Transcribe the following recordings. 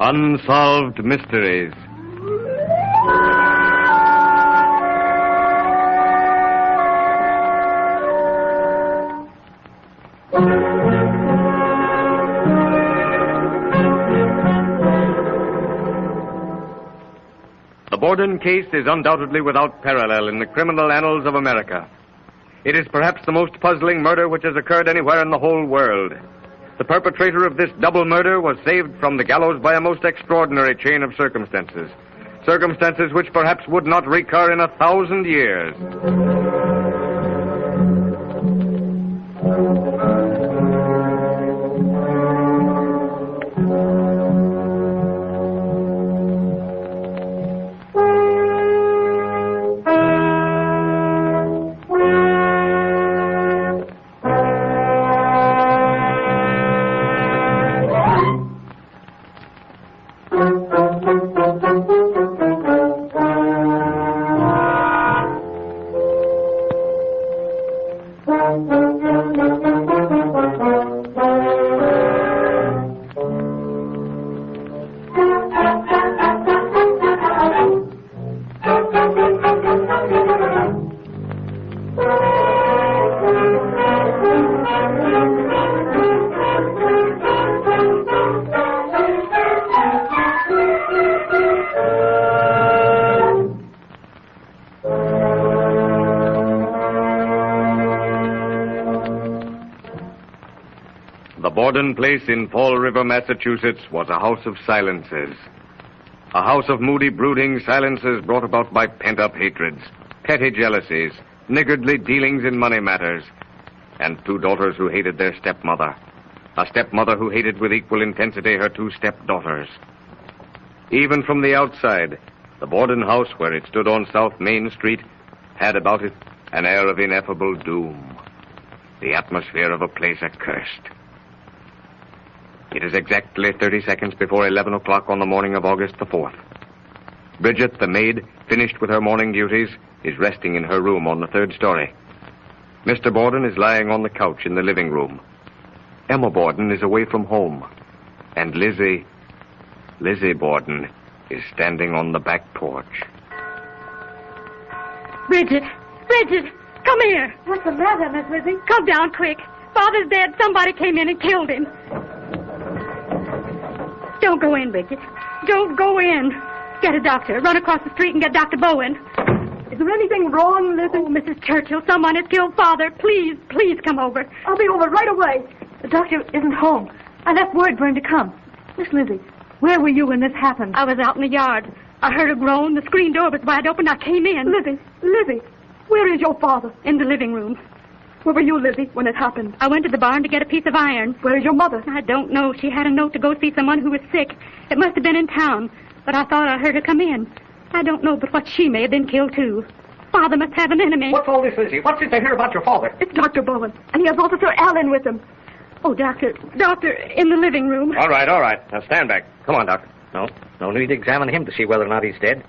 Unsolved Mysteries. The Borden case is undoubtedly without parallel in the criminal annals of America. It is perhaps the most puzzling murder which has occurred anywhere in the whole world. The perpetrator of this double murder was saved from the gallows by a most extraordinary chain of circumstances. Circumstances which perhaps would not recur in 1,000 years. The Borden place in Fall River, Massachusetts, was a house of silences. A house of moody, brooding silences brought about by pent-up hatreds, petty jealousies, niggardly dealings in money matters, and two daughters who hated their stepmother. A stepmother who hated with equal intensity her two stepdaughters. Even from the outside, the Borden house, where it stood on South Main Street, had about it an air of ineffable doom. The atmosphere of a place accursed. It is exactly 30 seconds before 11 o'clock on the morning of August the 4th. Bridget, the maid, finished with her morning duties, is resting in her room on the 3rd story. Mr. Borden is lying on the couch in the living room. Emma Borden is away from home. And Lizzie Borden, is standing on the back porch. Bridget, come here. What's the matter, Miss Lizzie? Come down quick. Father's dead. Somebody came in and killed him. Don't go in, Bridget. Don't go in. Get a doctor. Run across the street and get Dr. Bowen. Is there anything wrong, Lizzie? Oh, Mrs. Churchill, someone has killed Father. Please come over. I'll be over right away. The doctor isn't home. I left word for him to come. Miss Lizzie, where were you when this happened? I was out in the yard. I heard a groan. The screen door was wide open. I came in. Lizzie, where is your father? In the living room. Where were you, Lizzie, when it happened? I went to the barn to get a piece of iron. Where is your mother? I don't know. She had a note to go see someone who was sick. It must have been in town, but I thought I heard her come in. I don't know but what she may have been killed, too. Father must have an enemy. What's all this, Lizzie? What's it to hear about your father? It's Dr. Bowen, and he has Officer Allen with him. Oh, Doctor, in the living room. All right. Now stand back. Come on, Doctor. No need to examine him to see whether or not he's dead.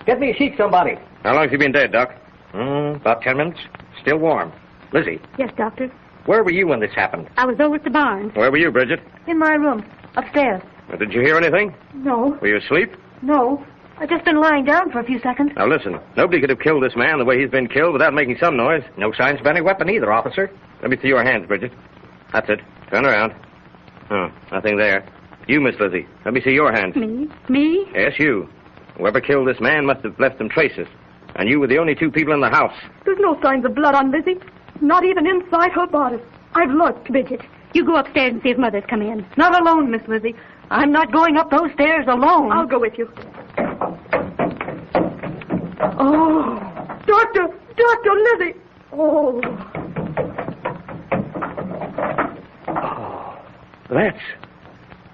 Get me a sheet, somebody. How long's he been dead, Doc? About 10 minutes. Still warm. Lizzie. Yes, Doctor. Where were you when this happened? I was over at the barn. Where were you, Bridget? In my room, upstairs. Did you hear anything? No. Were you asleep? No. I've just been lying down for a few seconds. Now listen, nobody could have killed this man the way he's been killed without making some noise. No signs of any weapon either, officer. Let me see your hands, Bridget. That's it. Turn around. Oh, nothing there. You, Miss Lizzie. Let me see your hands. Me? Yes, you. Whoever killed this man must have left some traces. And you were the only two people in the house. There's no signs of blood on Lizzie. Not even inside her body. I've looked. Bridget, you go upstairs and see if Mother's come in. Not alone, Miss Lizzie. I'm not going up those stairs alone. I'll go with you. Oh, Dr. Lizzie. Oh.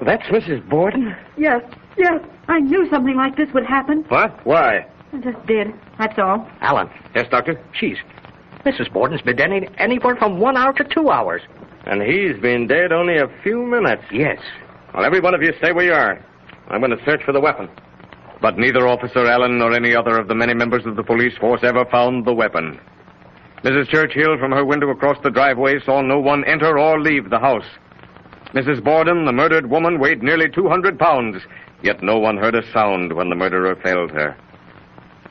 That's Mrs. Borden? Yes. I knew something like this would happen. What? Why? I just did. That's all. Alan. Yes, Doctor? Mrs. Borden's been dead anywhere from 1 hour to 2 hours. And he's been dead only a few minutes. Yes. Well, every one of you stay where you are. I'm going to search for the weapon. But neither Officer Allen nor any other of the many members of the police force ever found the weapon. Mrs. Churchill, from her window across the driveway, saw no one enter or leave the house. Mrs. Borden, the murdered woman, weighed nearly 200 pounds, Yet no one heard a sound when the murderer felled her.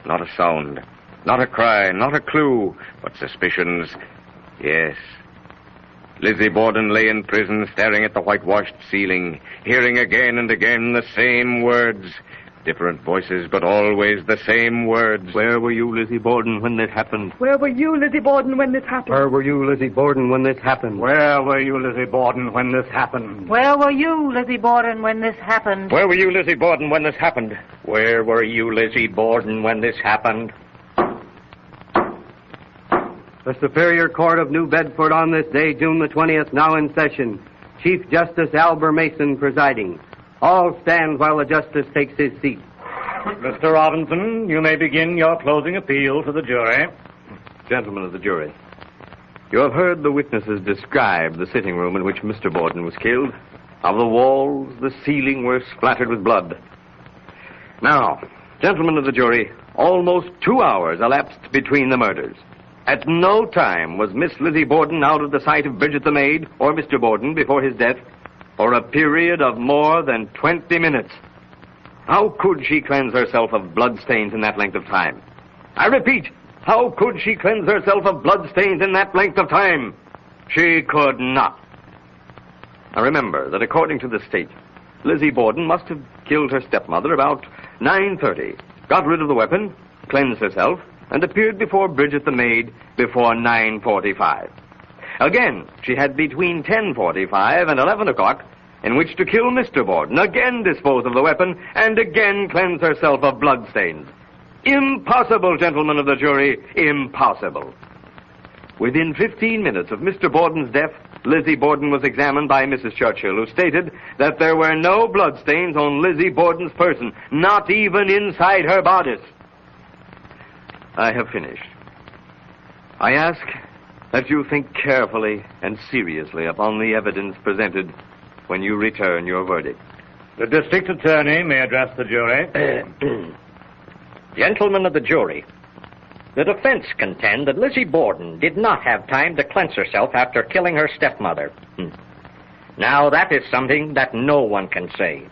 Not a sound, not a cry, not a clue, but suspicions. Yes. Lizzie Borden lay in prison staring at the whitewashed ceiling, hearing again and again the same words. Different voices, but always the same words. Where were you, Lizzie Borden, when this happened? Where were you, Lizzie Borden, when this happened? Where were you, Lizzie Borden, when this happened? Where were you, Lizzie Borden, when this happened? Where were you, Lizzie Borden, when this happened? Where were you, Lizzie Borden, when this happened? Where were you, Lizzie Borden, when this happened? The Superior Court of New Bedford on this day, June the 20th, now in session. Chief Justice Albert Mason presiding. All stand while the justice takes his seat. Mr. Robinson, you may begin your closing appeal to the jury. Gentlemen of the jury, you have heard the witnesses describe the sitting room in which Mr. Borden was killed. Of the walls, the ceiling were splattered with blood. Now, gentlemen of the jury, almost 2 hours elapsed between the murders. At no time was Miss Lizzie Borden out of the sight of Bridget the maid or Mr. Borden before his death for a period of more than 20 minutes. How could she cleanse herself of bloodstains in that length of time? I repeat, how could she cleanse herself of bloodstains in that length of time? She could not. Now remember that according to the state, Lizzie Borden must have killed her stepmother about 9:30, got rid of the weapon, cleansed herself, and appeared before Bridget the maid before 9:45. Again, she had between 10:45 and 11 o'clock in which to kill Mr. Borden, again dispose of the weapon, and again cleanse herself of bloodstains. Impossible, gentlemen of the jury, impossible. Within 15 minutes of Mr. Borden's death, Lizzie Borden was examined by Mrs. Churchill, who stated that there were no bloodstains on Lizzie Borden's person, not even inside her bodice. I have finished. I ask that you think carefully and seriously upon the evidence presented when you return your verdict. The district attorney may address the jury. Gentlemen of the jury, the defense contend that Lizzie Borden did not have time to cleanse herself after killing her stepmother. Now, that is something that no one can say.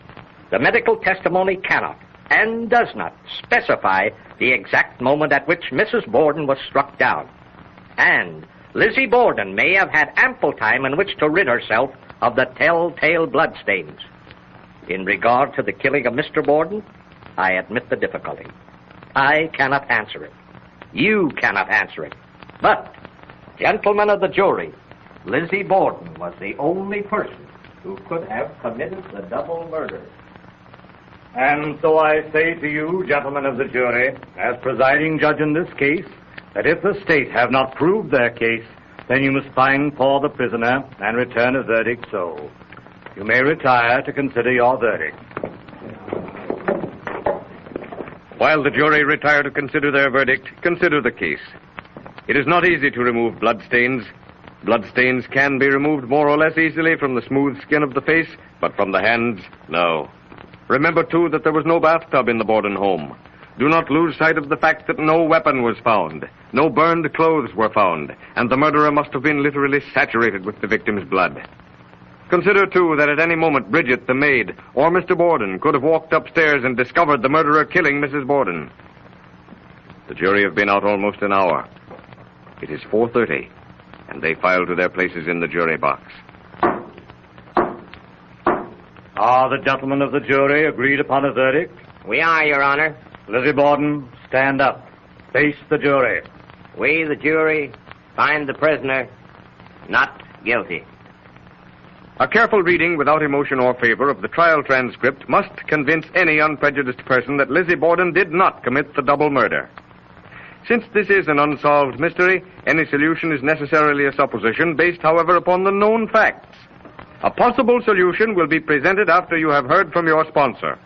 The medical testimony cannot and does not specify the exact moment at which Mrs. Borden was struck down. And Lizzie Borden may have had ample time in which to rid herself of the telltale bloodstains. In regard to the killing of Mr. Borden, I admit the difficulty. I cannot answer it. You cannot answer it. But, gentlemen of the jury, Lizzie Borden was the only person who could have committed the double murder. And so I say to you, gentlemen of the jury, as presiding judge in this case, that if the state have not proved their case, then you must find for the prisoner and return a verdict so. You may retire to consider your verdict. While the jury retire to consider their verdict, consider the case. It is not easy to remove bloodstains. Bloodstains can be removed more or less easily from the smooth skin of the face, but from the hands, no. Remember, too, that there was no bathtub in the Borden home. Do not lose sight of the fact that no weapon was found. No burned clothes were found, and the murderer must have been literally saturated with the victim's blood. Consider, too, that at any moment Bridget, the maid, or Mr. Borden could have walked upstairs and discovered the murderer killing Mrs. Borden. The jury have been out almost an hour. It is 4:30, and they file to their places in the jury box. Are the gentlemen of the jury agreed upon a verdict? We are, Your Honor. Lizzie Borden, stand up. Face the jury. We, the jury, find the prisoner not guilty. A careful reading without emotion or favor of the trial transcript must convince any unprejudiced person that Lizzie Borden did not commit the double murder. Since this is an unsolved mystery, any solution is necessarily a supposition based, however, upon the known facts. A possible solution will be presented after you have heard from your sponsor.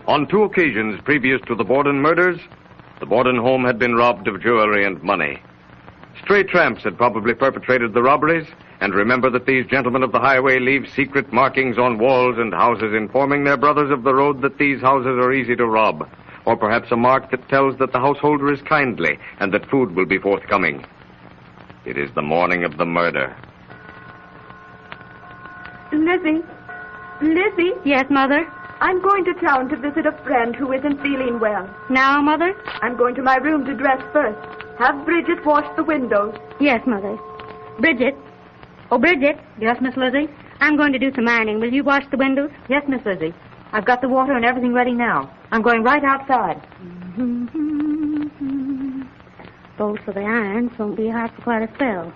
On 2 occasions previous to the Borden murders, the Borden home had been robbed of jewelry and money. Stray tramps had probably perpetrated the robberies, and remember that these gentlemen of the highway leave secret markings on walls and houses informing their brothers of the road that these houses are easy to rob, or perhaps a mark that tells that the householder is kindly and that food will be forthcoming. It is the morning of the murder. Lizzie? Lizzie? Yes, Mother? I'm going to town to visit a friend who isn't feeling well. Now, Mother? I'm going to my room to dress first. Have Bridget wash the windows. Yes, Mother. Bridget. Oh, Bridget. Yes, Miss Lizzie? I'm going to do some ironing. Will you wash the windows? Yes, Miss Lizzie. I've got the water and everything ready now. I'm going right outside. Both of the irons won't be hot for quite a spell.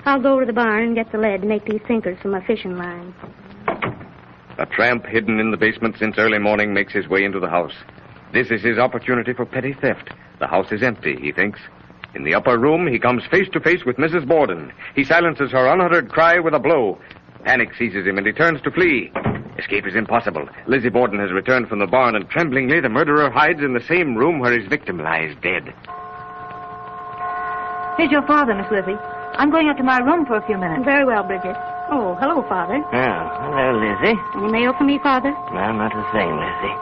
I'll go to the barn and get the lead to make these sinkers for my fishing line. A tramp hidden in the basement since early morning makes his way into the house. This is his opportunity for petty theft. The house is empty, he thinks. In the upper room, he comes face to face with Mrs. Borden. He silences her unuttered cry with a blow. Panic seizes him and he turns to flee. Escape is impossible. Lizzie Borden has returned from the barn, and tremblingly the murderer hides in the same room where his victim lies dead. Here's your father, Miss Lizzie. I'm going up to my room for a few minutes. Very well, Bridget. Oh, hello, Father. Oh, hello, Lizzie. Any mail for me, Father? No, not a thing, Lizzie.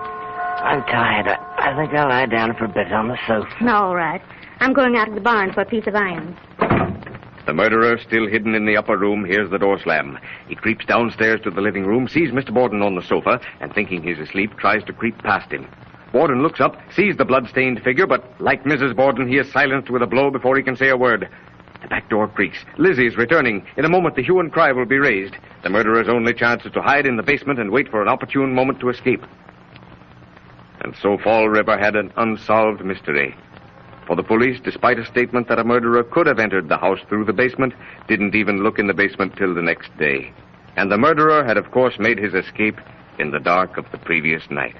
I'm tired. I think I'll lie down for a bit on the sofa. No, all right. I'm going out to the barn for a piece of iron. The murderer, still hidden in the upper room, hears the door slam. He creeps downstairs to the living room, sees Mr. Borden on the sofa, and thinking he's asleep, tries to creep past him. Borden looks up, sees the blood-stained figure, but like Mrs. Borden, he is silenced with a blow before he can say a word. The back door creaks. Lizzie is returning. In a moment, the hue and cry will be raised. The murderer's only chance is to hide in the basement and wait for an opportune moment to escape. And so Fall River had an unsolved mystery. For the police, despite a statement that a murderer could have entered the house through the basement, didn't even look in the basement till the next day. And the murderer had, of course, made his escape in the dark of the previous night.